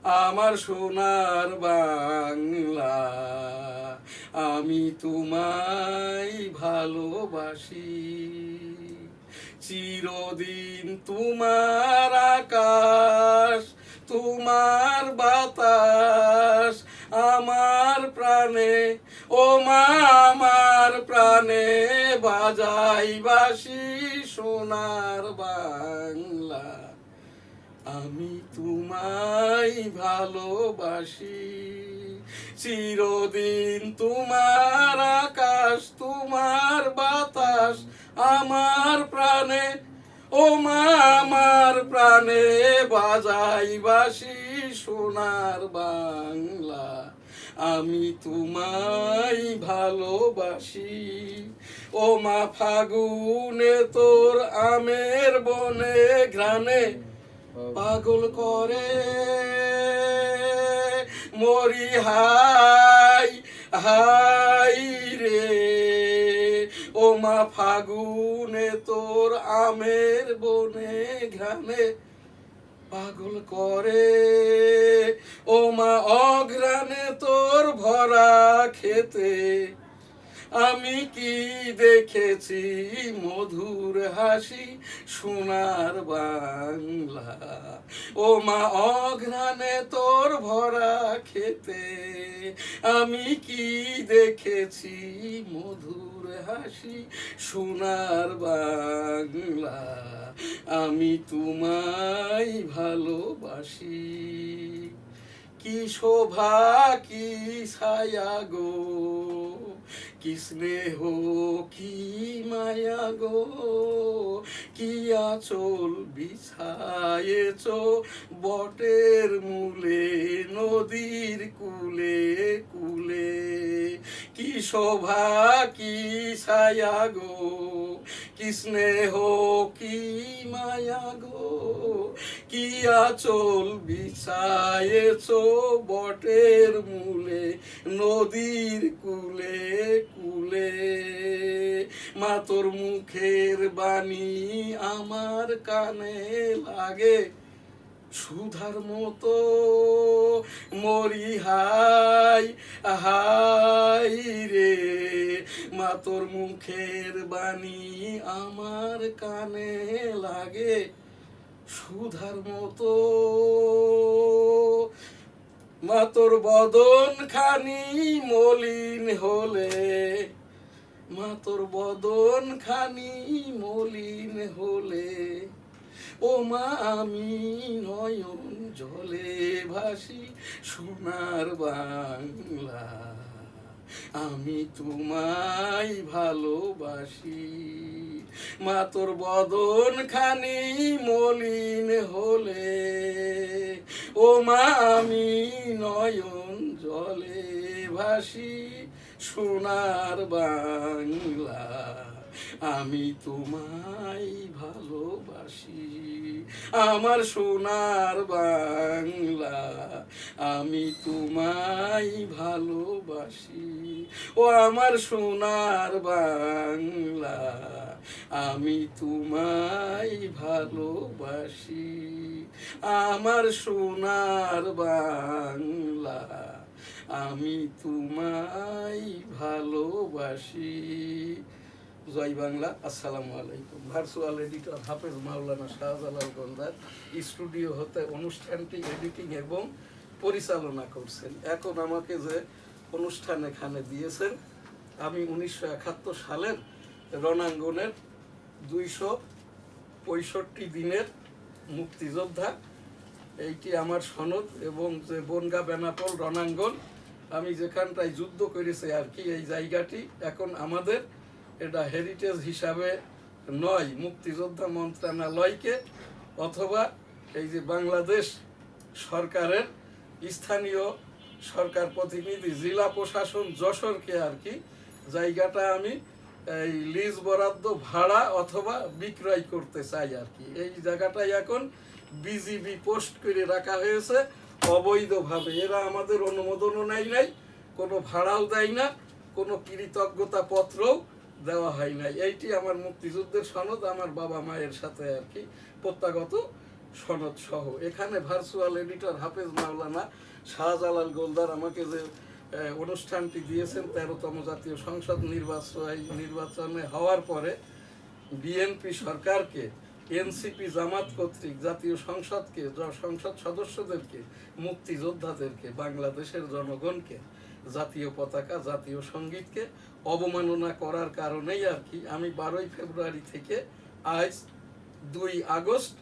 আমার সোনার বাংলা, আমি তোমায় ভালোবাসি। চিরদিন তোমার আকাশ, তোমার বাতাস আমার প্রাণে, ও মা আমার প্রাণে বাজাই বাঁশি সোনার বাংলা, আমি তোমায় ভালোবাসি। চিরদিন তোমার আকাশ, তোমার বাতাস আমার প্রাণে, ও মা আমার প্রাণে বাজাই বাঁশি সোনার বাংলা, আমি তোমায় ভালোবাসি। ও মা ফাগুনে তোর আমের বনে ঘ্রাণে পাগল করে মরি হাই হাই রে। ও মা ফাগুনে তোর আমের বনে ঘ্রাণে পাগল করে, ও মা অঘ্রাণে তোর ভরা খেতে আমি কি দেখেছি মধুর হাসি সোনার বাংলা। ও মা অঘ্রাণে তোর ভরা খেতে আমি কি দেখেছি মধুর হাসি সোনার বাংলা, আমি তোমায় ভালোবাসি। কি শোভা কি ছায়া গো, কি স্নেহ কি মায়া গো, কি আঁচল বিছায়েছ বটের মূলে নদীর কূলে কূলে। কি শোভা কি ছায়া গো, কি স্নেহ কি মায়া গো, কি আঁচল বিছায়েছ বটের মূলে নদীর কূলে কূলে। মা তোর মুখের বাণী আমার কানে লাগে সুধার মতো মরি হাই হাই রে। মা তোর মুখের বাণী আমার কানে লাগে সুধার মতো, মা তোর বদন খানি মলিন হলে, মা তোর বদন খানি মলিন হলে, ও মা আমি নয়ন জলে ভাসি সোনার বাংলা, আমি তোমায় ভালোবাসি। মা তোর বদন খানি মলিন হলে, ও মা আমি নয়ন জলে ভাসি সোনার বাংলা, আমি তোমায় ভালোবাসি। আমার সোনার বাংলা, আমি তোমায় ভালোবাসি। ও আমার সোনার বাংলা, আমি তোমায় ভালোবাসি। আমার সোনার বাংলা, আমি তোমায় ভালোবাসি। জয় বাংলা। আসসালামু আলাইকুম। ভার্চুয়াল এডিটর হাফেজ মাওলানা শাহজালাল গন্ডার স্টুডিও হতে অনুষ্ঠানটি এডিটিং এবং পরিচালনা করছেন। এখন আমাকে যে অনুষ্ঠান এখানে দিয়েছেন, আমি 1971 সালের রণাঙ্গনের 265 দিনের মুক্তিযোদ্ধা। এইটি আমার সনদ এবং যে বনগা বেনাপোল রণাঙ্গন আমি যেখানটায় যুদ্ধ করেছি আর কি, এই জায়গাটি এখন আমাদের এটা হেরিটেজ হিসাবে নয়, মুক্তিযোদ্ধা মন্ত্রণালয়কে অথবা এই যে বাংলাদেশ সরকারের স্থানীয় সরকার প্রতিনিধি জেলা প্রশাসন যশোরকে আর কি জায়গাটা আমি এই লিজ বরাদ্দ ভাড়া অথবা বিক্রয় করতে চাই আর কি। এই জায়গাটাই এখন বিজিবি পোস্ট করে রাখা হয়েছে অবৈধভাবে। এরা আমাদের অনুমোদনও নেয় নাই, কোনো ভাড়াও দেয় না, কোনো কৃতজ্ঞতা পত্রও দেওয়া হয় নাই। এইটি আমার মুক্তিযুদ্ধের সনদ, আমার বাবা মায়ের সাথে আর কি প্রত্যাগত সনদ সহ। এখানে ভার্চুয়াল এডিটর হাফেজ মাওলানা শাহজালাল গোলদার আমাকে যে অনুষ্ঠানটি দিয়েছেন 13তম জাতীয় সংসদ নির্বাচনে হওয়ার পরে বিএনপি সরকারকে, এনসিপি জামাত কর্তৃক জাতীয় সংসদকে, সংসদ সদস্যদেরকে, মুক্তিযোদ্ধাদেরকে, বাংলাদেশের জনগণকে, জাতীয় পতাকা, জাতীয় সঙ্গীতকে অবমাননা করার কারণেই আর কি আমি 12ই ফেব্রুয়ারি থেকে আজ 2 আগস্ট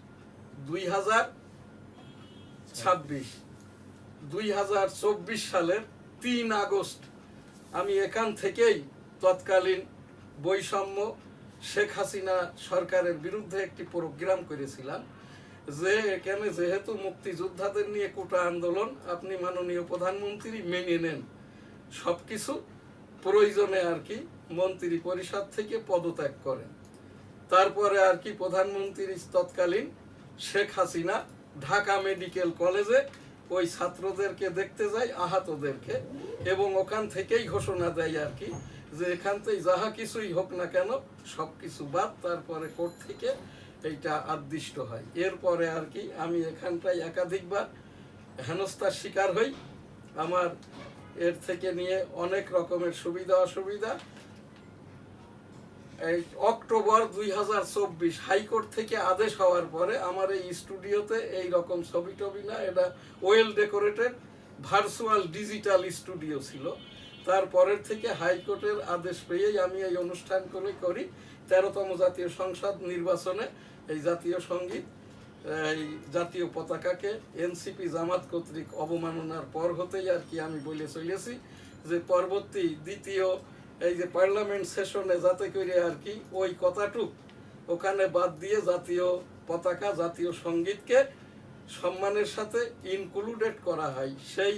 2024 সালের 3 আগস্ট আমি এখান থেকেই তৎকালীন বৈষম্য শেখ হাসিনা সরকারের বিরুদ্ধে একটি প্রোগ্রাম করেছিলাম যে এখানে যেহেতু মুক্তিযোদ্ধাদের নিয়ে কোটা আন্দোলন, আপনি মাননীয় প্রধানমন্ত্রী মেনে নেন, সবকিছু প্রয়োজনে আর কি মন্ত্রী পরিষদ থেকে পদত্যাগ করেন। তারপরে আর কি প্রধানমন্ত্রী তৎকালীন শেখ হাসিনা ঢাকা মেডিকেল কলেজে ওই ছাত্রদেরকে দেখতে যায়, আহতদেরকে, এবং ওখান থেকেই ঘোষণা দেয় আর কি যে এখান থেকে যাহা কিছুই হোক না কেন সব কিছু বাদ। তারপরে কোর্ট থেকে এইটা আদিষ্ট হয়। এরপরে আর কি আমি এখানটায় একাধিকবার হেনস্থার শিকার হই। আমার এর থেকে নিয়ে অনেক রকমের সুবিধা অসুবিধা। এই অক্টোবর 2024 হাইকোর্ট থেকে আদেশ হওয়ার পরে আমার এই স্টুডিওতে এই রকম ছবি টবি না, এটা well decorated virtual digital studio ছিল। তারপরের থেকে হাইকোর্টের আদেশ পেয়েই আমি এই অনুষ্ঠান করি 13তম জাতীয় সংসদ নির্বাচনে এই জাতীয় সঙ্গীত, এই জাতীয় পতাকাকে এনসিপি জামাত কর্তৃক অবমাননার পর হতেই আর কি আমি বলে চলেছি যে পরবর্তী দ্বিতীয় এই যে পার্লামেন্ট সেশনে যাতে করে আর কি ওই কথাটুক ওখানে বাদ দিয়ে জাতীয় পতাকা, জাতীয় সঙ্গীতকে সম্মানের সাথে ইনক্লুডেড করা হয়। সেই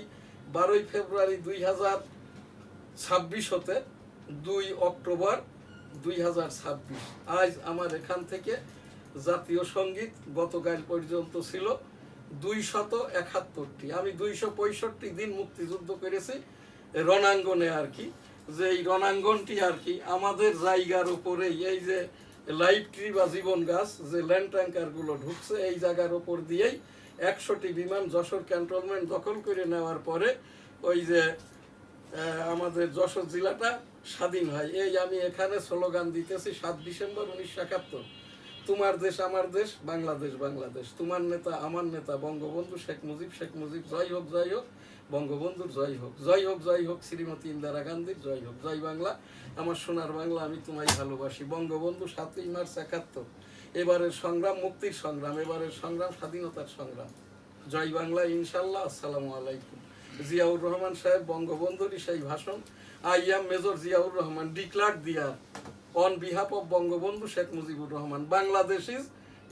12ই ফেব্রুয়ারি 2026 হতে 2 অক্টোবর 2026 আজ আমার এখান থেকে জাতীয় সঙ্গীত গতকাল পর্যন্ত ছিল 271টি। আমি 265 দিন মুক্তিযুদ্ধ করেছি রণাঙ্গনে আর কি, যে এই রণাঙ্গনটি আর কি আমাদের জায়গার উপরেই, এই যে লাইভ ট্রি বা জীবন গাছ যে ল্যান্ড ট্যাঙ্কারগুলো ঢুকছে এই জায়গার উপর দিয়েই 100টি বিমান যশোর ক্যান্টনমেন্ট দখল করে নেওয়ার পরে ওই যে আমাদের যশোর জেলাটা স্বাধীন হয়। এই আমি এখানে স্লোগান দিতেছি 7 ডিসেম্বর 1971, তোমার দেশ আমার দেশ, বাংলাদেশ বাংলাদেশ, তোমার নেতা আমার নেতা বঙ্গবন্ধু শেখ মুজিব জয় হোক জয় হোক, বঙ্গবন্ধুর জয় হোক জয় হোক জয় হোক, শ্রীমতী ইন্দিরা গান্ধীর জয় হোক, জয় বাংলা আমার সোনার বাংলা, আমি তোমায় ভালোবাসি। বঙ্গবন্ধু 7ই মার্চ 71, এবারের সংগ্রাম মুক্তির সংগ্রাম, এবারের সংগ্রাম স্বাধীনতার সংগ্রাম, জয় বাংলা ইনশাল্লাহ। আসসালামু আলাইকুম। জিয়াউর রহমান সাহেব বঙ্গবন্ধুরই সেই ভাষণ, I am major Ziaur Rahman declare dear on behalf of Bangabandhu Sheikh Mujibur Rahman, Bangladesh is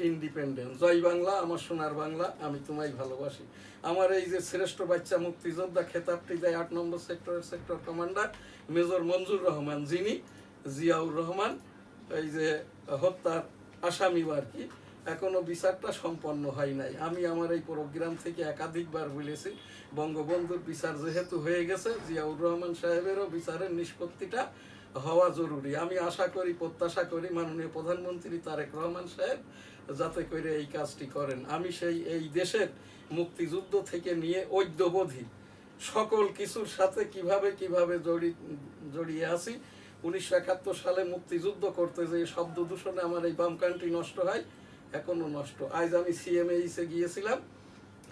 independent, জয় বাংলা আমার সোনার বাংলা, আমি তোমায় ভালোবাসি। আমার এই যে শ্রেষ্ঠ বাচ্চা মুক্তিযোদ্ধা খেতাবটি দেয় 8 নম্বর সেক্টরের সেক্টর কমান্ডার মেজর মঞ্জুর রহমান, যিনি জিয়াউর রহমান এই যে হত্যার আসামি আর কি, এখনো বিচারটা সম্পন্ন হয় নাই। আমি আমার এই প্রোগ্রাম থেকে একাধিকবার বলেছি বঙ্গবন্ধুর বিচার যেহেতু হয়ে গেছে, জিয়াউর রহমান সাহেবেরও বিচারের নিষ্পত্তিটা হওয়া জরুরি। আমি আশা করি, প্রত্যাশা করি মাননীয় প্রধানমন্ত্রী তারেক রহমান সাহেব যাতে করে এই কাজটি করেন। আমি সেই এই দেশের মুক্তিযুদ্ধ থেকে নিয়ে ঐক্যবোধী সকল কিছুর সাথে কিভাবে জড়িয়ে আছি। 1971 সালে মুক্তিযুদ্ধ করতে যে শব্দ দূষণে আমার এই বামকানটি নষ্ট হয়, এখনো নষ্ট। আজ আমি সিএমএইসে গিয়েছিলাম,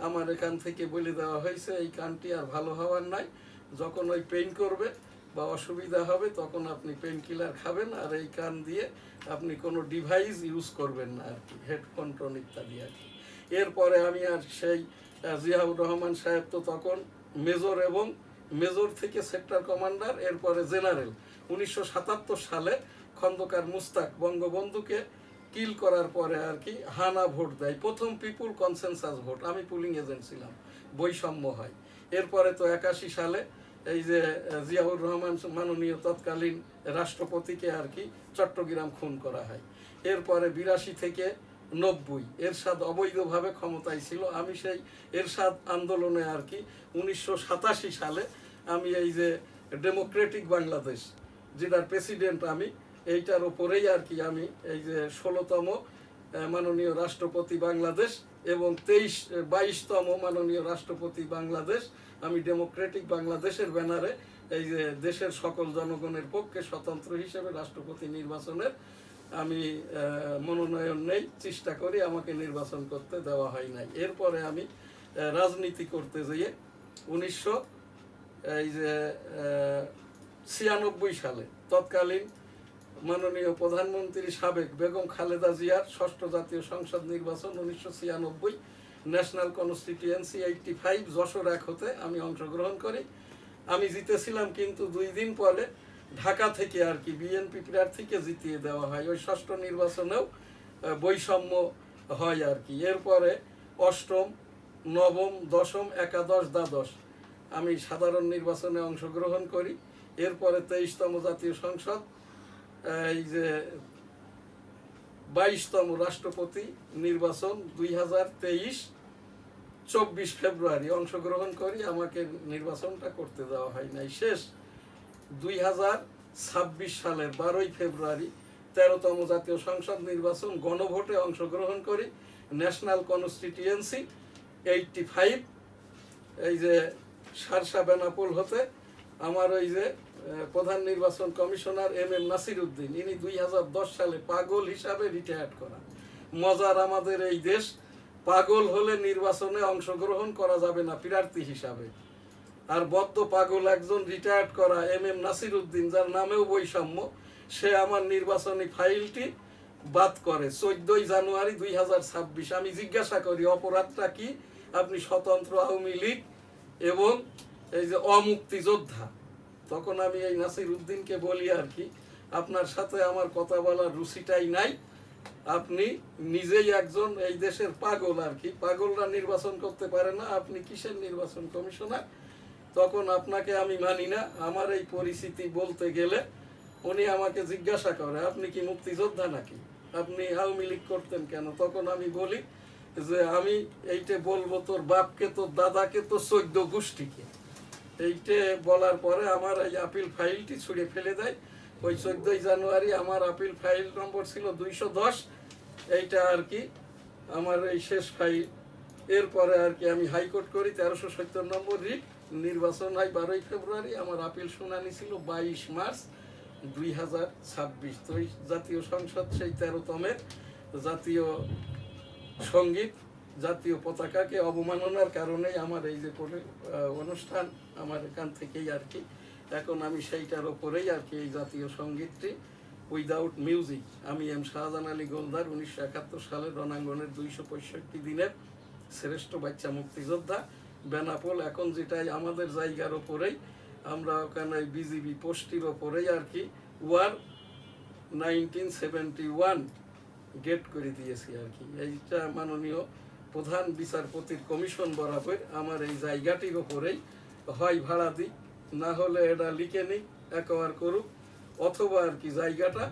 আমার এখান থেকে বলে দেওয়া হয়েছে এই কানটি আর ভালো হওয়ার নাই, যখন ওই পেইন করবে বা অসুবিধা হবে তখন আপনি পেইন কিলার খাবেন, আর এই কান দিয়ে আপনি কোনো ডিভাইস ইউজ করবেন না আর কি, হেডফোন টোন ইত্যাদি আর কি। এরপরে আমি আর সেই জিয়াউর রহমান সাহেব তো তখন মেজর এবং মেজর থেকে সেক্টর কমান্ডার, এরপরে জেনারেল। 1977 সালে খন্দকার মুস্তাক বঙ্গবন্ধুকে কিল করার পরে আর কি হানা ভোট দেয়, প্রথম পিপুল কনসেনসাস ভোট, আমি পুলিং এজেন্ট ছিলাম, বৈষম্য হয়। এরপরে তো 81 সালে এই যে জিয়াউর রহমান মাননীয় তৎকালীন রাষ্ট্রপতিকে আর কি চট্টগ্রাম খুন করা হয়। এরপরে 82 থেকে 90 এরশাদ অবৈধভাবে ক্ষমতায় ছিল, আমি সেই এরশাদ আন্দোলনে আর কি 1987 সালে আমি এই যে ডেমোক্রেটিক বাংলাদেশ যেটার প্রেসিডেন্ট আমি, এইটার ওপরেই আর কি আমি এই যে 16তম মাননীয় রাষ্ট্রপতি বাংলাদেশ এবং 22তম মাননীয় রাষ্ট্রপতি বাংলাদেশ। আমি ডেমোক্রেটিক বাংলাদেশের ব্যানারে এই যে দেশের সকল জনগণের পক্ষে স্বতন্ত্র হিসেবে রাষ্ট্রপতি নির্বাচনের আমি মনোনয়ন নেই, চেষ্টা করি, আমাকে নির্বাচন করতে দেওয়া হয় নাই। এরপরে আমি রাজনীতি করতে যেয়ে 1996 সালে তৎকালীন মাননীয় প্রধানমন্ত্রী সাবেক বেগম খালেদা জিয়ার 6ষ্ঠ জাতীয় সংসদ নির্বাচন 1996 ন্যাশনাল কনস্টিটিউয়েন্সি 85 যশোর 1 হতে আমি অংশগ্রহণ করি। আমি জিতেছিলাম, কিন্তু 2 দিন পরে ঢাকা থেকে আর কি বিএনপি প্রার্থীকে জিতিয়ে দেওয়া হয়। ওই 6ষ্ঠ নির্বাচনেও বৈষম্য হয় আর কি। এরপরে 8ম, 9ম, 10ম, একাদশ, দ্বাদশ আমি সাধারণ নির্বাচনে অংশগ্রহণ করি। এরপরে 23তম জাতীয় সংসদ, এই যে 22তম রাষ্ট্রপতি নির্বাচন 2023 24 ফেব্রুয়ারি অংশগ্রহণ করি, আমাকে নির্বাচনটা করতে দেওয়া হয় নাই। শেষ 2026 সালের 12 ফেব্রুয়ারি 13তম জাতীয় সংসদ নির্বাচন গণভোটে অংশগ্রহণ করি, ন্যাশনাল কনস্টিটিউয়েন্সি 85 এই যে শার্শা বেনাপোল হতে। আমার ওই যে প্রধান নির্বাচন কমিশনার MM নাসির উদ্দিন, ইনি 2010 সালে পাগল হিসাবে রিটায়ার্ড করা। মজার, আমাদের এই দেশ পাগল হলে নির্বাচনে অংশগ্রহণ করা যাবে না প্রার্থী হিসাবে। আর বদ্ধ পাগল একজন রিটায়ার্ড করা MM নাসির উদ্দিন, যার নামেও বৈষম্য, সে আমার নির্বাচনী ফাইলটি বাদ করে 14 জানুয়ারি 2026। আমি জিজ্ঞাসা করি অপরাধটা কি? আপনি স্বতন্ত্র আওয়ামী লীগ এবং এই যে অমুক্তিযোদ্ধা। তখন আমি এই নাসির উদ্দিনকে বলি আর কি, আপনার সাথে আমার কথা বলার রুচিটাই নাই, আপনি নিজেই একজন এই দেশের পাগল আর কি, পাগলরা নির্বাচন করতে পারে না, আপনি কিসের নির্বাচন কমিশনার? তখন আপনাকে আমি মানি না। আমার এই পরিস্থিতি বলতে গেলে উনি আমাকে জিজ্ঞাসা করে, আপনি কি মুক্তিযোদ্ধা নাকি, আপনি আওয়ামী লীগ করতেন কেন? তখন আমি বলি যে আমি এইটা বলবো তোর বাপকে, তোর দাদাকে, তোর 14 গোষ্ঠীকে। এইটা বলার পরে আমার এই আপিল ফাইলটি ছুঁড়ে ফেলে দেয়। ওই 14 জানুয়ারি আমার আপিল ফাইল নম্বর ছিল 210, এইটা আর কি আমার এই শেষ ফাইল। এরপরে আর কি আমি হাইকোর্ট করি 1370 নম্বর রিট, নির্বাচন হয় 12 ফেব্রুয়ারি, আমার আপিল শুনানি ছিল 22 মার্চ 2026। তো এই জাতীয় সংসদ সেই 13তমের জাতীয় সঙ্গীত, জাতীয় পতাকাকে অবমাননার কারণেই আমার এই যে অনুষ্ঠান আমার এখান থেকেই আর কি। এখন আমি সেইটার ওপরেই আর কি এই জাতীয় সঙ্গীতটি উইদাউট মিউজিক, আমি শাহজাহান আলী গোলদার 1971 সালের রণাঙ্গনের 265 দিনের শ্রেষ্ঠ বাচ্চা মুক্তিযোদ্ধা বেনাপোল, এখন যেটাই আমাদের জায়গার ওপরেই, আমরা ওখানে বিজিবি পোস্টির ওপরেই আর কি ওয়ার 1971 গেট করে দিয়েছি আর কি। এইটা মাননীয় প্রধান বিচারপতির কমিশন বরাবর আমার এই জায়গাটির ওপরেই হয় ভাড়া দিই, না হলে এটা লিখে নিই একবার করুক, অথবা আর কি জায়গাটা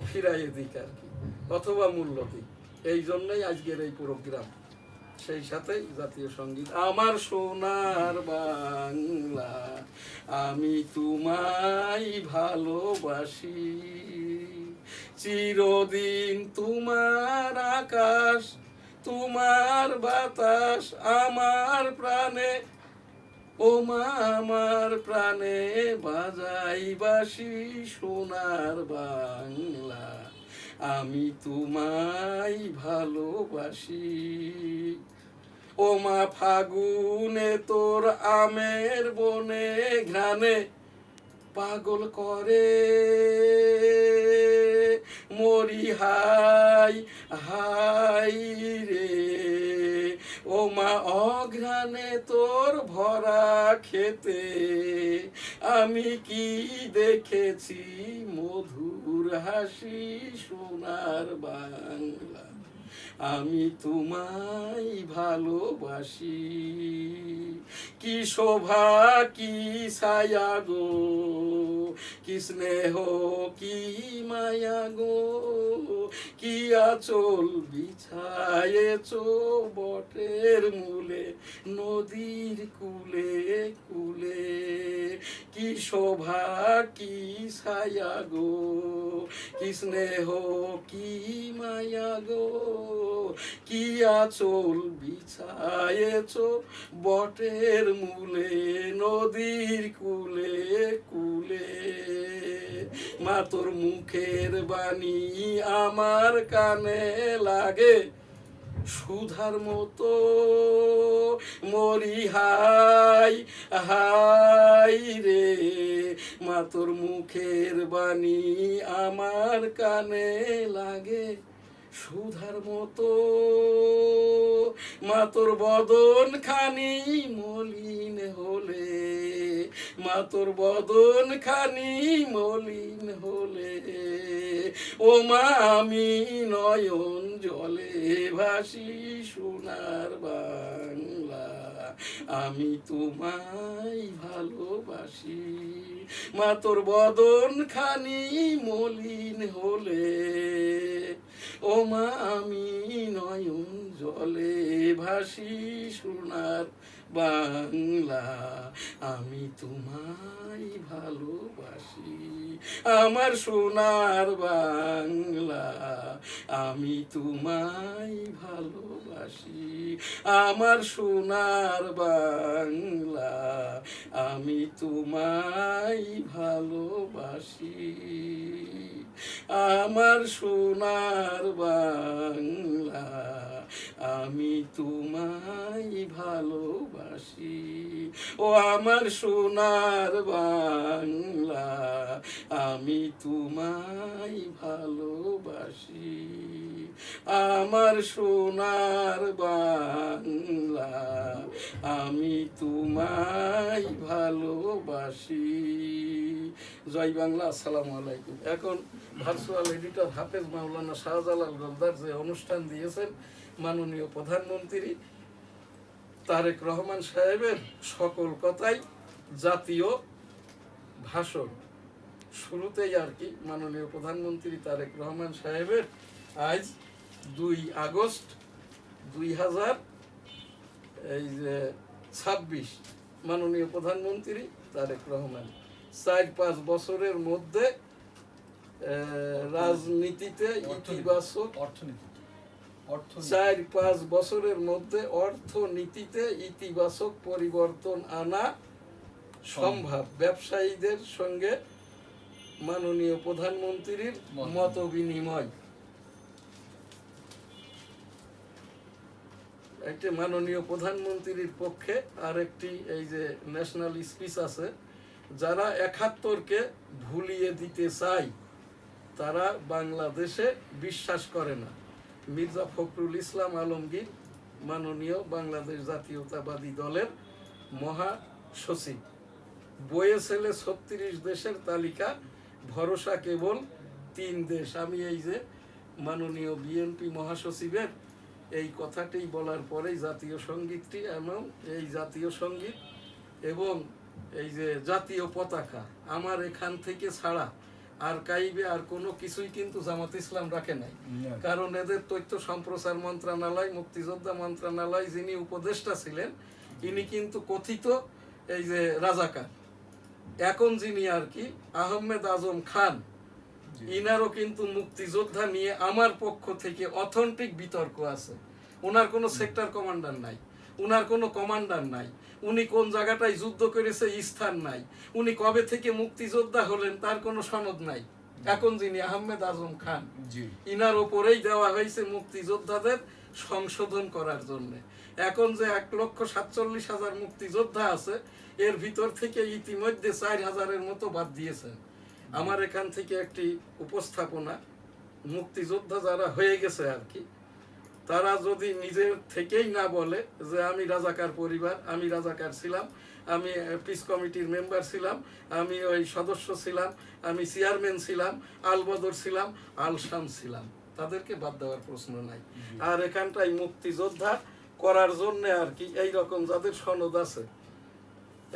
ফিরাইয়ে দিক আর কি, অথবা মূল্য দিক। এই জন্যই আজকের এই প্রোগ্রাম। সেই সাথেই জাতীয় সঙ্গীত, আমার সোনার বাংলা আমি তোমায় ভালোবাসি, চিরদিন তোমার আকাশ তোমার বাতাস আমার প্রাণে, ও মা আমার প্রাণে বাজাই বাঁশি, সোনার বাংলা আমি তোমায় ভালোবাসি। ও মা ফাগুনে তোর আমের বনে ঘ্রাণে পাগল করে মরি হাই হাই রে, ও মা অঘ্রাণে তোর ভরা খেতে আমি কি দেখেছি মধুর হাসি, সোনার বাংলা আমি তোমায় ভালোবাসি। কি শোভা কি ছায়া গো, কি স্নেহ কি মায়া গো, কি আঁচল বিছায়েছো বটের মূলে নদীর কুলে কুলে, কি কি শোভা কি ছায়া গো, কি স্নেহ কি মায়া গো, কি আঁচল বিছায়েছ বটের মূলে নদীর কুলে কুলে। মা তোর মুখের বাণী আমার কানে লাগে সুধার মতো, মরি হাই হাই রে। মা তোর মুখের বাণী আমার কানে লাগে সুধার মতো, মা তোর বদন খানি মলিন হলে, মা তোর বদন খানি মলিন হলে, ও মা আমি নয়ন জলে ভাসি সোনার বাংলা, আমি তোমায় ভালোবাসি। মা তোর বদন খানি মলিন হলে, ও মা আমি নয়ন জলে ভাসি সোনার বাংলা, আমি তোমায় ভালোবাসি। আমার সোনার বাংলা, আমি তোমায় ভালোবাসি। আমার সোনার বাংলা, আমি তোমায় ভালোবাসি। আমার সোনার বাংলা, আমি তোমায় ভালোবাসি। ও আমার সোনার বাংলা, আমি তোমায় ভালোবাসি। আমার সোনার বাংলা, আমি তোমায় ভালোবাসি। জয় বাংলা। আসসালামু আলাইকুম। এখন ভার্চুয়াল এডিটর হাফেজ মাওলানা শাহজালাল গোলদার যে অনুষ্ঠান দিয়েছেন মাননীয় প্রধানমন্ত্রী তারেক রহমান সাহেবের সকল কথাই জাতীয় ভাষণ, শুরুতেই আর কি মাননীয় প্রধানমন্ত্রী তারেক রহমান সাহেবের আজ 2 আগস্ট 2026 মাননীয় প্রধানমন্ত্রী তারেক রহমান 4-5 বছরের মধ্যে রাজনীতিতে ইতিবাচক 4-5 বছরের মধ্যে অর্থনীতিতে ইতিবাচক পরিবর্তন আনা সম্ভব। ব্যবসায়ীদের সঙ্গে মাননীয় প্রধানমন্ত্রীর মত বিনিময়। একটি মাননীয় প্রধানমন্ত্রীর পক্ষে আর একটি এই যে ন্যাশনাল স্পিচ আছে, যারা 71-কে ভুলিয়ে দিতে চায় তারা বাংলাদেশে বিশ্বাস করে না। মির্জা ফখরুল ইসলাম আলমগীর মাননীয় বাংলাদেশ জাতীয়তাবাদী দলের মহাসচিব। বইয়ে ছেলে 36 দেশের তালিকা, ভরসা কেবল 3 দেশ। আমি এই যে মাননীয় বিএনপি মহাসচিবের এই কথাটি বলার পরেই জাতীয় সঙ্গীতটি এবং এই জাতীয় সঙ্গীত এবং এই যে জাতীয় পতাকা আমার এখান থেকে ছাড়া আর্কাইভে আর কোনো কিছুই কিন্তু জামাত ইসলাম রাখে নাই। কারণ এদের তথ্য সম্প্রচার মন্ত্রণালয়, মুক্তিযোদ্ধা মন্ত্রণালয় যিনি উপদেষ্টা ছিলেন ইনি কিন্তু কথিত এই যে রাজাকার। এখন যিনি আর কি আহমেদ আজম খান, ইনারও কিন্তু মুক্তিযোদ্ধা নিয়ে আমার পক্ষ থেকে অথেন্টিক বিতর্ক আছে। ওনার কোনো সেক্টর কমান্ডার নাই, উনার কোনো কমান্ডার নাই, উনি কোন জায়গাটায় যুদ্ধ করেছে স্থান নাই, উনি কবে থেকে মুক্তিযোদ্ধা হলেন তার কোনো সনদ নাই। এখন যিনি আহমেদ আজম খান, ইনার ওপরেই দেওয়া হয়েছে মুক্তিযোদ্ধাদের সংশোধন করার জন্য। এখন যে 1,47,000 মুক্তিযোদ্ধা আছে এর ভিতর থেকে ইতিমধ্যে 4,000-এর মতো বাদ দিয়েছেন। আমার এখান থেকে একটি উপস্থাপনা, মুক্তিযোদ্ধা যারা হয়ে গেছে আর কি, তারা যদি নিজের থেকেই না বলে যে আমি রাজাকার পরিবার, আমি রাজাকার ছিলাম, আমি পিস কমিটির মেম্বার ছিলাম, আমি ওই সদস্য ছিলাম, আমি চেয়ারম্যান ছিলাম, আলবদর ছিলাম, আলশাম ছিলাম, তাদেরকে বাদ দেওয়ার প্রশ্ন নাই। আর এখানটাই মুক্তিযোদ্ধা করার জন্য আর কি এই রকম যাদের সনদ আছে,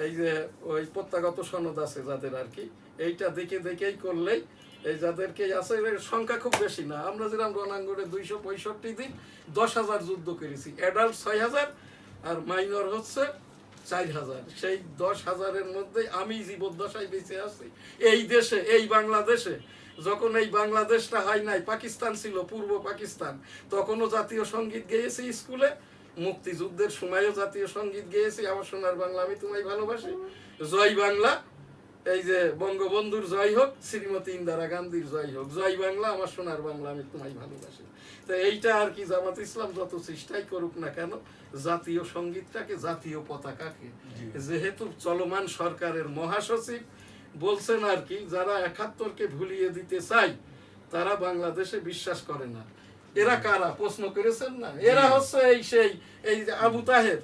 এই যে ওই প্রত্যাগত সনদ আছে যাদের আর কি, এইটা দেখে দেখেই করলেই এই যাদেরকে আছে এর সংখ্যা খুব বেশি না। আমরা যেরকম রণাঙ্গনে 265 দিন 10,000 যুদ্ধ করেছি, অ্যাডাল্ট 6,000 আর মাইনর হচ্ছে 4,000। সেই 10,000-এর মধ্যে আমি জীবদ্দশায় বেঁচে আছি এই দেশে, এই বাংলাদেশে। যখন এই বাংলাদেশটা হয় নাই, পাকিস্তান ছিল, পূর্ব পাকিস্তান, তখনও জাতীয় সঙ্গীত গেয়েছি স্কুলে। মুক্তিযুদ্ধের সময়ও জাতীয় সঙ্গীত গেয়েছি, আমার সোনার বাংলা আমি তোমায় ভালোবাসি, জয় বাংলা, এই যে বঙ্গবন্ধুর জয় হোক, শ্রীমতী ইন্দিরা গান্ধীর জয় হোক, জয় বাংলা, আমার সোনার বাংলা আমি তোমায় ভালোবাসি। তো এইটা আর কি, জামাত ইসলাম যত চেষ্টাই করুক না কেন, জাতীয় সঙ্গীতটাকে, জাতীয় পতাকাকে, যেহেতু চলমান সরকারের মহাসচিব বলছেন আর কি, যারা 71-কে ভুলিয়ে দিতে চাই তারা বাংলাদেশে বিশ্বাস করে না। এরা কারা প্রশ্ন করেছেন না? এরা হচ্ছে এই যে আবু তাহের,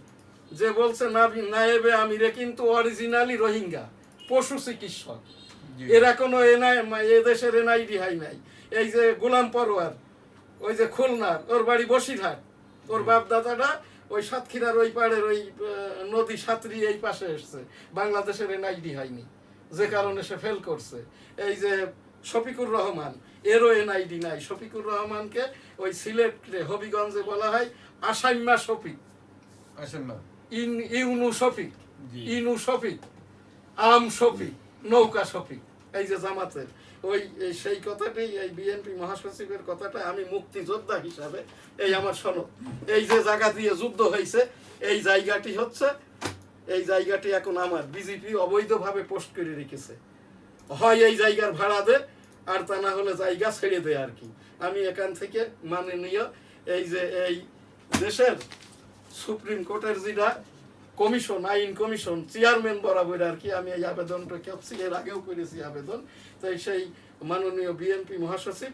যে বলছে নায়েবে আমিরে কিন্তু অরিজিনালি রোহিঙ্গা, পশু চিকিৎসক। এরা কোনো এদেশের এনআইডি হয় নাই। এই যে গোলাম পরোয়ার, ওই যে খুলনার, ওর বাড়ি বসিরহাট, ওর বাপ দাদাটা ওই সাতক্ষীরার ওই পাড়ের ওই নদী সাঁতরি এই পাশে এসছে, বাংলাদেশের এনআইডি হয়নি, যে কারণে সে ফেল করছে। এই যে শফিকুর রহমান, এরও এনআইডি নাই। শফিকুর রহমানকে ওই সিলেটে হবিগঞ্জে বলা হয় আসাইম্মা শফিক, ইউনু শফিক, ইনু শফিক, আম শফিক, নৌকা শফিক। এই যে জামাতের ওই সেই কথাটি, এই বিএনপি মহাসচিবের কথাটা আমি মুক্তিযোদ্ধা হিসাবে, এই আমার সনদ, এই যে জায়গা দিয়ে যুদ্ধ হয়েছে, এই জায়গাটি হচ্ছে, এই জায়গাটি এখন আমার, বিজেপি অবৈধভাবে পোস্ট করে রেখেছে। হয় এই জায়গার ভাড়া দে, আর তা না হলে জায়গা ছেড়ে দেয় আর কি। আমি এখান থেকে মাননীয় এই যে এই দেশের সুপ্রিম কোর্টের যেটা কমিশন, আইন কমিশন চেয়ারম্যান বরাবর আর কি, আমি এই আবেদনটা করছি, এর আগেও করেছি আবেদন। তাই সেই মাননীয় বিএনপি মহাসচিব,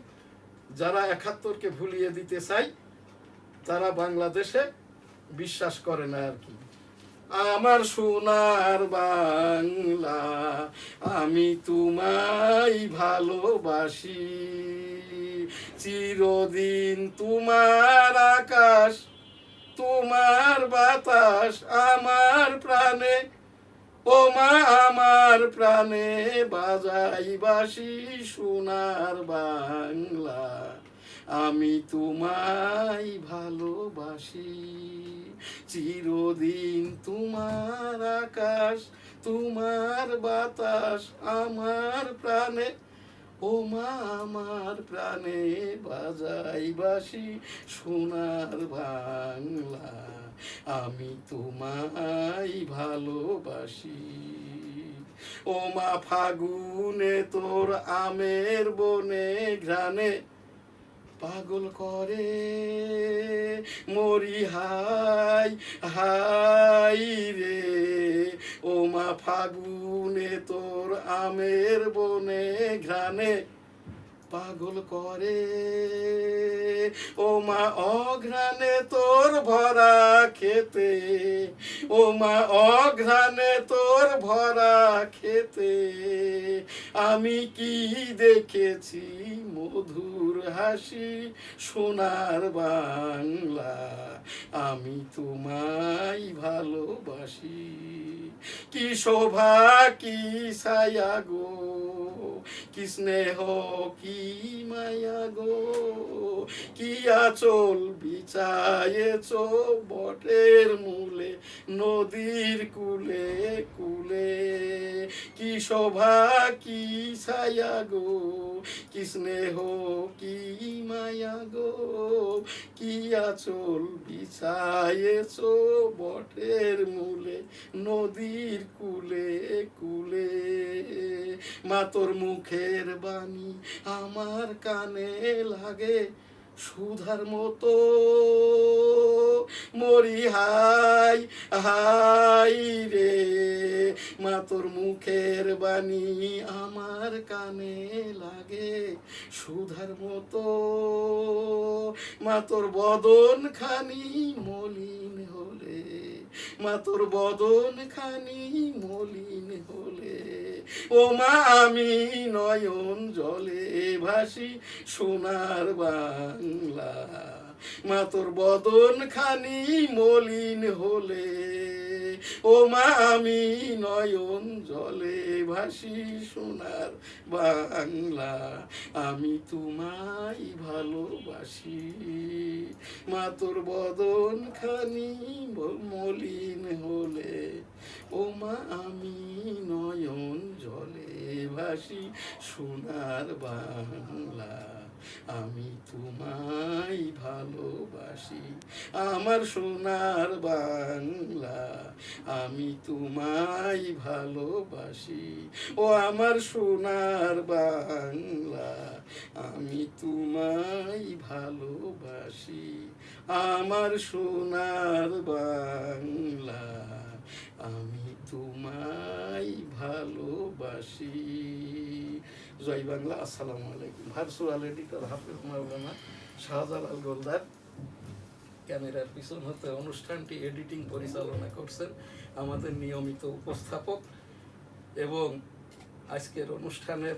যারা 71-কে ভুলিয়ে দিতে চাই তারা বাংলাদেশে বিশ্বাস করে না আর কি। আমার সোনার বাংলা, আমি তোমায় ভালোবাসি, চিরদিন তোমার আকাশ, তোমার বাতাস আমার প্রাণে, ও মা আমার প্রাণে বাজাই বাঁশি, সোনার বাংলা, আমি তোমায় ভালোবাসি, চিরদিন তোমার আকাশ, তোমার বাতাস আমার প্রাণে, ও মা আমার প্রাণে বাজাই বাঁশি, সোনার বাংলা, আমি তোমায় ভালোবাসি। ও মা ফাগুনে তোর আমের বনে ঘ্রাণে পাগল করে মরি, হাই হাই রে, ও মা ফাগুনে তোর আমের বনে ঘ্রাণে পাগল করে, ও মা অঘ্রাণে তোর ভরা খেতে, ও মা অঘ্রাণে তোর ভরা খেতে, আমি কি দেখেছি মধুর হাসি, সোনার বাংলা, আমি তোমায় ভালোবাসি। কি শোভা কি ছায়া গো, কি স্নেহ কি মায়া গো, কি আঁচল বিছায়েছ বটের মূলে, নদীর কুলে কুলে, কি শোভা কি ছায়া গো, কি স্নেহ কি মায়া গো, কি আঁচল বিছায়েছ বটের মূলে, নদীর কুলে কুলে, মা তোর মুখের বাণী আমার কানে লাগে সুধার মতো, মরি হাই হাই রে, মা তোর মুখের বাণী আমার কানে লাগে সুধার মতো, মা তোর বদন খানি মলিন হলে, মা তোর বদন খানি মলিন হলে, ও মা আমি নয়ন জলে ভাসি, সোনার বাংলা, মা তোর বদন খানি মলিন হলে, ও মা আমি নয়ন জলে ভাসি, সোনার বাংলা, আমি তোমায় ভালোবাসি, মা তোর বদন খানি মলিন হলে, ভালোবাসি সোনার বাংলা, আমি তোমায় ভালোবাসি আমার সোনার বাংলা, আমি তোমায় ভালোবাসি ও আমার সোনার বাংলা, আমি তোমায় ভালোবাসি আমার সোনার বাংলা, আমি তোমায় ভালোবাসি। জয় বাংলা। আসসালামু আলাইকুম। ভার্চুয়াল এডিটর হাফেজ মাওলানা শাহজালাল গোলদার ক্যামেরার পিছন হতে অনুষ্ঠানটি এডিটিং পরিচালনা করছেন আমাদের নিয়মিত উপস্থাপক এবং আজকের অনুষ্ঠানের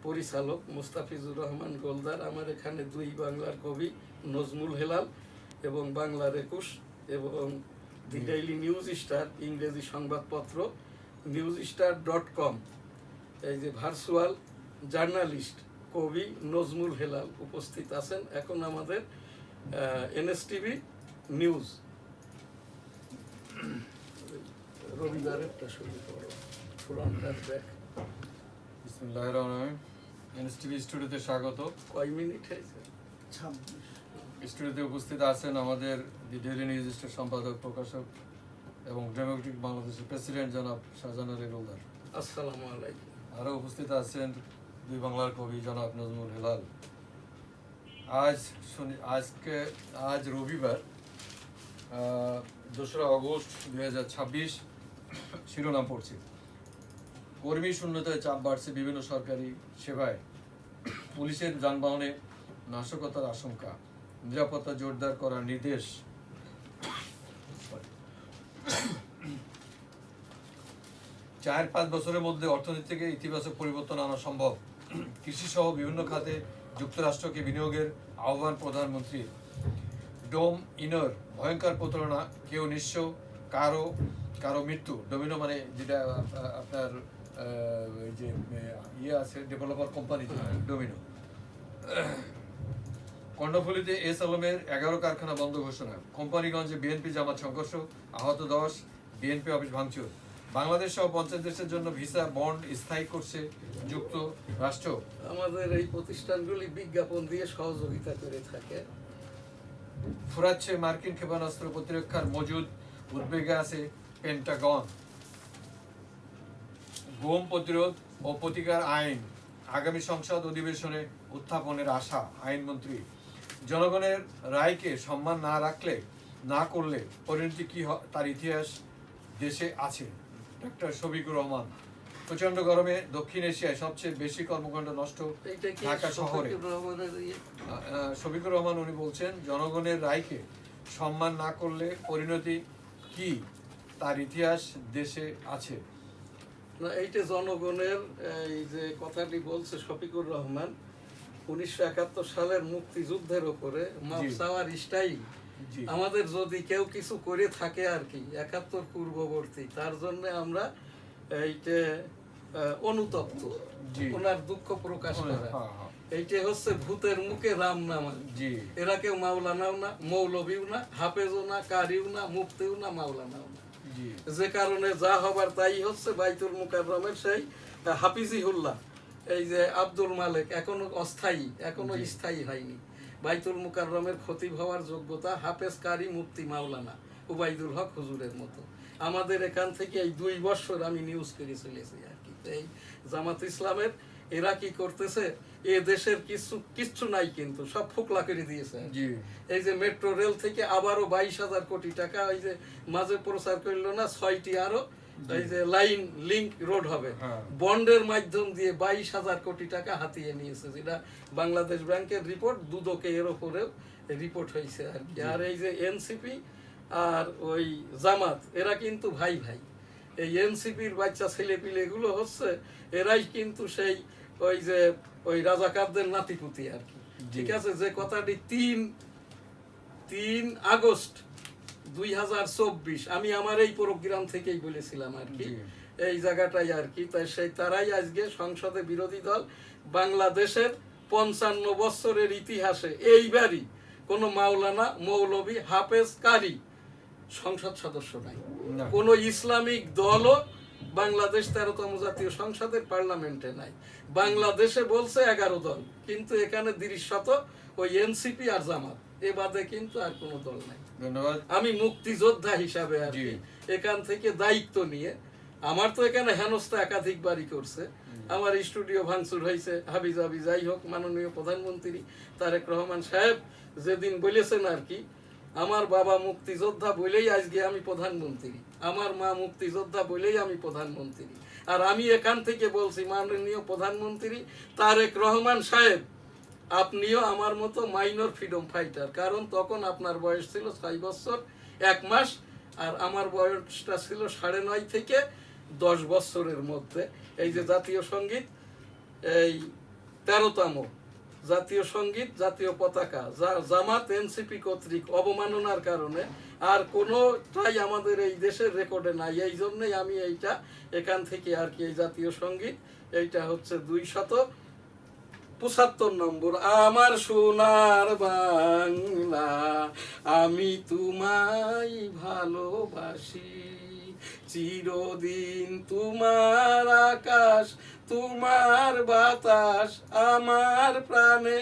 পরিচালক মুস্তাফিজুর রহমান গোলদার। আমার এখানে দুই বাংলার কবি নজমুল হেলাল এবং বাংলার 21 এবং দি ডেইলি নিউজ স্টার ইংরেজি সংবাদপত্র newsstar.com এই যে ভার্চুয়াল জার্নালিস্ট কবি নজমুল হেলাল উপস্থিত আছেন। এখন আমাদের NSTV নিউজ রবিবারেরটা শুরু করো, ফ্রন্ট আর ব্যাক। বিসমিল্লাহির রহমানির রহিম। NSTV স্টুডিওতে স্বাগত। কয় মিনিট হয়েছে? স্টুডিওতে উপস্থিত আছেন আমাদের দি ডেইলি নিউজ স্টার সম্পাদক, প্রকাশক এবং ডেমোক্রেটিক বাংলাদেশের প্রেসিডেন্ট জনাব শাহজালাল গোলদার। আসসালামু আলাইকুম। আরও উপস্থিত আছেন দুই বাংলার কবি জনাব নজমুল হেলাল। আজ রবিবার 2রা অগস্ট 2026। শিরোনাম পড়ছি, কর্মী শূন্যতায় চাপ বাড়ছে বিভিন্ন সরকারি সেবায়, পুলিশের যানবাহনে নাশকতার আশঙ্কা, নিরাপত্তা জোরদার করার নির্দেশ। 4-5 বছরের মধ্যে অর্থনীতি থেকে ইতিবাচক পরিবর্তন আনা সম্ভব, কৃষি সহ বিভিন্ন খাতে যুক্তরাষ্ট্রকে বিনিয়োগের আহ্বান প্রধানমন্ত্রী। ডোম ইনর ভয়ঙ্কর প্রতারণা, কেউ নিঃস্ব, কারো মৃত্যু। ডোমিনো মানে যেটা আপনার এই যে আছে ডেভেলপার কোম্পানি, ডোমিনো। কর্ণফুলীতে এস আলমের 11 কারখানা বন্ধ ঘোষণা। কোম্পানিগঞ্জে বিএনপি জামাত সংঘর্ষ, আহত 10, বিএনপি অফিস ভাঙচুর। বাংলাদেশ সহ 50 দেশের জন্য ভিসা বন্ড স্থায়ী করছে যুক্তরাষ্ট্র। আমাদের এই প্রতিষ্ঠানগুলি বিজ্ঞাপন দিয়ে সহযোগিতা করে থাকে। ফুরাচ্ছে মার্কিন ক্ষেপণাস্ত্র প্রতিরক্ষার মজুদ, উদ্বেগে আছে পেন্টাগন। গুম প্রতিরোধ ও প্রতিকার আইন আগামী সংসদ অধিবেশনে উত্থাপনের আশা আইনমন্ত্রী। জনগণের রায়কে সম্মান না করলে পরিণতি কি তার ইতিহাস দেশে আছে। ডক্টর শফিকুর রহমান। প্রচন্ড গরমে দক্ষিণ এশিয়ায় সবচেয়ে বেশি কর্মকাণ্ড নষ্ট ঢাকা শহরে। শফিকুর রহমান উনি বলছেন, জনগণের রায়কে সম্মান না করলে পরিণতি কি তার ইতিহাস দেশে আছে। না, এইটা জনগণের এই যে কথাটি বলছে শফিকুর রহমান 1971 সালের মুক্তিযুদ্ধের উপরে মাপ চাওয়ার স্টাইল। আমাদের যদি কেউ কিছু করে থাকে আর কি 71 পূর্ববর্তী, তার জন্য আমরা এইটা অনুতপ্ত, ওনার দুঃখ প্রকাশ করা। এইটা হচ্ছে ভূতের মুখে রাম নামা। এরা কেউ মাওলানাও না, মৌলবীও না, হাফেজও না, কারিও না, মুফতিও না, মাওলানাও না। যে কারণে যা হবার তাই হচ্ছে। বাইতুল মুকাররমের সেই হাফিজিহুল্লাহ এই যে আব্দুল মালেক এখনো অস্থায়ী, এখনো স্থায়ী হয়নি। বাইতুল মুকাররমের খতিব হওয়ার যোগ্যতা হাফেজ, কারি, মুফতি, মাওলানা উবাইদুল হক হুজুরের মতো। আমাদের এখান থেকে এই 2 বছর আমি নিউজ করে চলেছি আর কি। এই জামাত ইসলামের এরা কি করতেছে, এ দেশের কিচ্ছু নাই, কিন্তু সব ফোকলা করে দিয়েছে। এই যে মেট্রো রেল থেকে আবারও 22,000 কোটি টাকা ওই যে মাঝে প্রচার করলো না, 6টি আরো এই যে লাইন লিংক রোড হবে, বন্ডের মাধ্যম দিয়ে 22,000 কোটি টাকা হাতিয়ে নিয়েছে, যেটা বাংলাদেশ ব্যাংকের রিপোর্ট, দুদকে এর উপরেও রিপোর্ট হয়েছে আর কি। আর এই যে এনসিপি আর ওই জামাত এরা কিন্তু ভাই ভাই। এই এনসিপির বাচ্চা ছেলেপিলে গুলো হচ্ছে এরাই কিন্তু সেই ওই যে ওই রাজাকারদের নাতিপুতি আর কি। ঠিক আছে, যে কথাটি 3 আগস্ট 2024 আমি আমার এই প্রোগ্রাম থেকেই বলেছিলাম আর কি, এই জায়গাটাই আর কি। তাই তারাই আজকে সংসদে বিরোধী দল, বাংলাদেশের 55 বছরের ইতিহাসে এইবারই কোনো মাওলানা, মৌলবী, হাফেজ, কারি সংসদ সদস্য নাই। কোন ইসলামিক দলও বাংলাদেশ 13তম জাতীয় সংসদের পার্লামেন্টে নাই। বাংলাদেশে বলছে 11 দল, কিন্তু এখানে দৃশ্যত ওই এনসিপি আর জামাত, এ বাদে কিন্তু আর কোনো দল নাই। ধন্যবাদ। আমি মুক্তিযোদ্ধা হিসাবে আর জি। কি এখান থেকে দায়িত্ব নিয়ে, আমার তো এখানে হেনস্থা একাধিকবারই করছে, আমার স্টুডিও ভাঙচুর হয়েছে, হাবিজাবি যাই হোক, মাননীয় প্রধানমন্ত্রী তারেক রহমান সাহেব যেদিন বলেছেন আর কি, আমার বাবা মুক্তিযোদ্ধা বলেই আজকে আমি প্রধানমন্ত্রী, আমার মা মুক্তিযোদ্ধা বলেই আমি প্রধানমন্ত্রী। আর আমি এখান থেকে বলছি, মাননীয় প্রধানমন্ত্রী তারেক রহমান সাহেব, আপনিও আমার মতো মাইনর ফ্রিডম ফাইটার, কারণ তখন আপনার বয়স ছিল 6 বছর 1 মাস, আর আমার বয়সটা ছিল 9.5 থেকে 10 বছরের মধ্যে। এই যে জাতীয় সঙ্গীত, এই 13তম জাতীয় সঙ্গীত, জাতীয় পতাকা জামাত এনসিপি কর্তৃক অবমাননার কারণে আর কোনোটাই আমাদের এই দেশের রেকর্ডে নাই। এই জন্যই আমি এইটা এখান থেকে আর কি, এই জাতীয় সঙ্গীত, এইটা হচ্ছে 275 নম্বর। আমার সোনার বাংলা, আমি তোমায় ভালোবাসি, চিরদিন তোমার আকাশ, তোমার বাতাস আমার প্রাণে,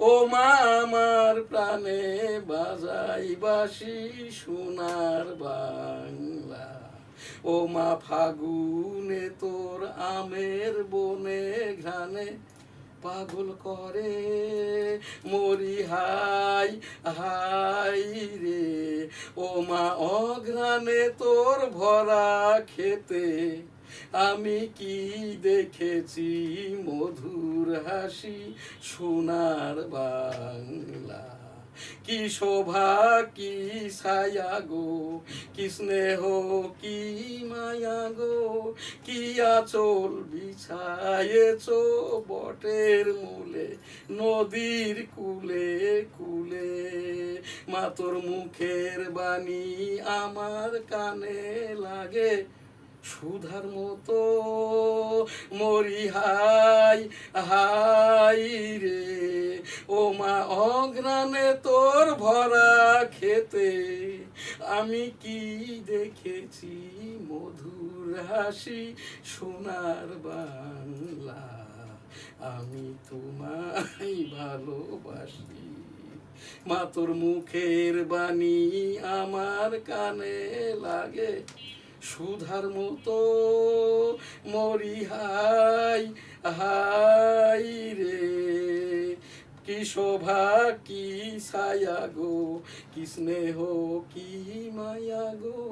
ও মা আমার প্রাণে বাজাই বাঁশি সোনার বাংলা। ও মা ফাগুনে তোর আমের বনে ঘ্রাণে পাগল করে মরি হাই হাই রে। ও মা অঘ্রাণে তোর ভরা খেতে আমি কি দেখেছি মধুর হাসি সোনার বাংলা। কি শোভা কি ছায়া গো, কি স্নেহ কি মায়া গো, কি আঁচল বিছায়েছো বটের মূলে নদীর কুলে কুলে। মা তোর মুখের বাণী আমার কানে লাগে সুধার মতো, মরি হাই হাই রে। ও মা অঘ্রাণে তোর ভরা খেতে আমি কি দেখেছি মধুর হাসি সোনার বাংলা। আমি তোমায় ভালোবাসি, মা তোর মুখের বাণী আমার কানে লাগে সুধার মতো, মরি হাই হাই রে। কি শোভা কি ছায়া গো, কি স্নেহ কি মায়া গো,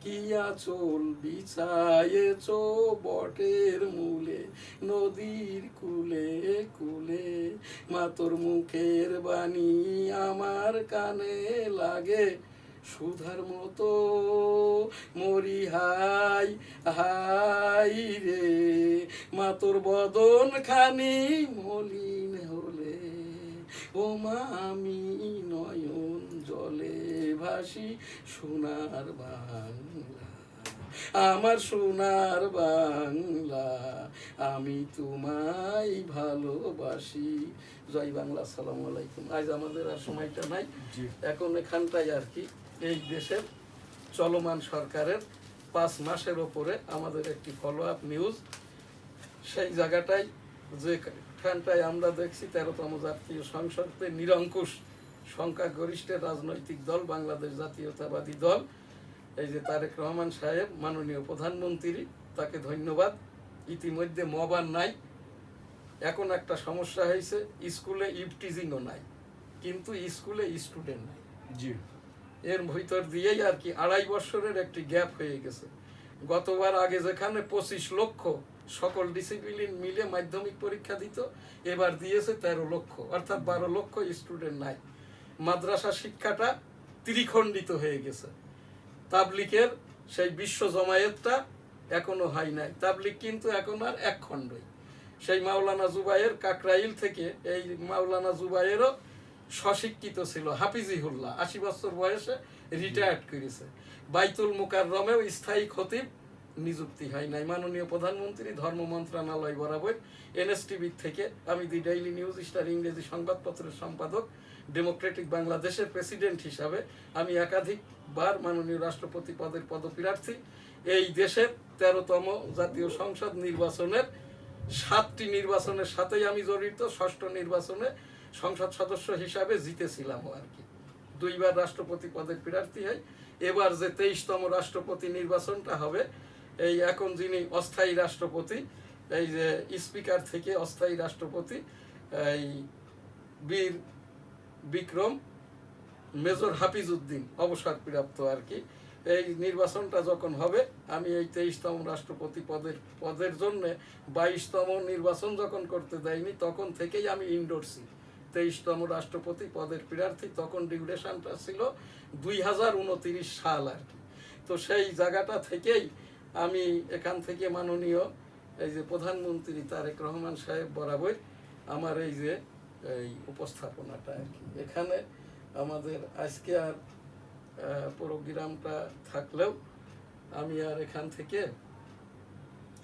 কি আঁচল বিছায়েছো বটের মূলে নদীর কুলে কুলে। মা তোর মুখের বাণী আমার কানে লাগে সুধার মতো, মরি হাই হাই রে। মা তোর বদন খানি মলিন হলে, ও মা আমি নয়ন জলে ভাসি সোনার বাংলা। আমার সোনার বাংলা, আমি তোমায় ভালোবাসি। জয় বাংলা। আসসালামু আলাইকুম। আজ আমাদের আর সময়টা নাই, এখন এখানটাই আর কি এই দেশের চলমান সরকারের 5 মাসের ওপরে আমাদের একটি ফলো আপ নিউজ। সেই জায়গাটাই যেখানটায় আমরা দেখছি 13তম জাতীয় সংসদে নিরঙ্কুশ সংখ্যাগরিষ্ঠ রাজনৈতিক দল বাংলাদেশ জাতীয়তাবাদী দল, এই যে তারেক রহমান সাহেব মাননীয় প্রধানমন্ত্রী, তাকে ধন্যবাদ। ইতিমধ্যে মব আর নাই। এখন একটা সমস্যা হয়েছে, স্কুলে ইভটিজিংও নাই, কিন্তু স্কুলে স্টুডেন্ট নাই। জি। এর ভিতর দিয়েই আর কি 2.5 বছরের একটি গ্যাপ হয়ে গেছে। গতবার আগে যেখানে 25 লক্ষ সকল ডিসিপ্লিন মিলে মাধ্যমিক পরীক্ষা দিত, এবার দিয়েছে 13 লক্ষ, অর্থাৎ 12 লক্ষ স্টুডেন্ট নাই। মাদ্রাসা শিক্ষাটা ত্রিখণ্ডিত হয়ে গেছে। তাবলিকের সেই বিশ্ব জমায়েতটা এখনো হয় নাই। তাবলিক কিন্তু এখন আর এক খণ্ডই। সেই মাওলানা জুবায়ের কাকরাইল থেকে, এই মাওলানা জুবায়েরও স্বশিক্ষিত ছিল, হাফিজিহুল্লাহ 80 বছর বয়সে রিটায়ার্ড করেছে। বাইতুল মুকাররমেও স্থায়ী খতিব নিযুক্তি হয় নাই। মাননীয় প্রধানমন্ত্রী ধর্ম মন্ত্রণালয় বরাবর এনএসটিভি থেকে আমি দি ডেইলি নিউজ স্টার ইংরেজি সংবাদপত্রের সম্পাদক, ডেমোক্রেটিক বাংলাদেশের প্রেসিডেন্ট হিসাবে আমি একাধিকবার মাননীয় রাষ্ট্রপতি পদের পদপ্রার্থী। এই দেশের 13তম জাতীয় সংসদ নির্বাচনের 7টি নির্বাচনের সাথেই আমি জড়িত। 6ষ্ঠ নির্বাচনে সংসদ সদস্য হিসাবে জিতেছিলাম আর কি, 2বার রাষ্ট্রপতি পদের প্রার্থী হই। এবার যে 23তম রাষ্ট্রপতি নির্বাচনটা হবে, এই এখন যিনি অস্থায়ী রাষ্ট্রপতি, এই যে স্পিকার থেকে অস্থায়ী রাষ্ট্রপতি এই বীর বিক্রম মেজর হাফিজউদ্দিন অবসরপ্রাপ্ত আর কি, এই নির্বাচনটা যখন হবে, আমি এই 23তম রাষ্ট্রপতি পদের জন্য 22তম নির্বাচন যখন করতে দেয়নি, তখন থেকেই আমি ইন্ডোরসি 23তম রাষ্ট্রপতি পদের প্রার্থী। তখন ডিউরেশনটা ছিল 2029 সাল আর কি। তো সেই জায়গাটা থেকেই আমি এখান থেকে মাননীয় এই যে প্রধানমন্ত্রী তারেক রহমান সাহেব বরাবর আমার এই যে এই উপস্থাপনাটা আর কি। এখানে আমাদের আজকে আর প্রোগ্রামটা থাকলেও আমি আর এখান থেকে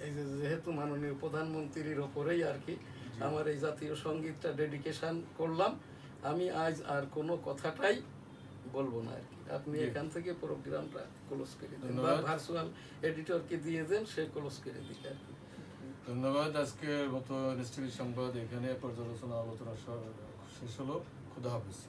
এই যে যেহেতু মাননীয় প্রধানমন্ত্রীর ওপরেই আর কি আমার এই জাতীয় সঙ্গীতটা ডেডিকেশন করলাম, আমি আজ আর কোনো কথাটাই বলবো না আর কি। আপনি এখান থেকে প্রোগ্রামটা ক্লোজ করে দেন বা ভার্চুয়াল এডিটরকে দিয়ে দেন, সে ক্লোজ করে দিকে আর কি। ধন্যবাদ। আজকের মতো নিশ্চিত সংবাদ এখানে পর্যালোচনা আলোচনা শেষ হলো। খুদা হাফেজ।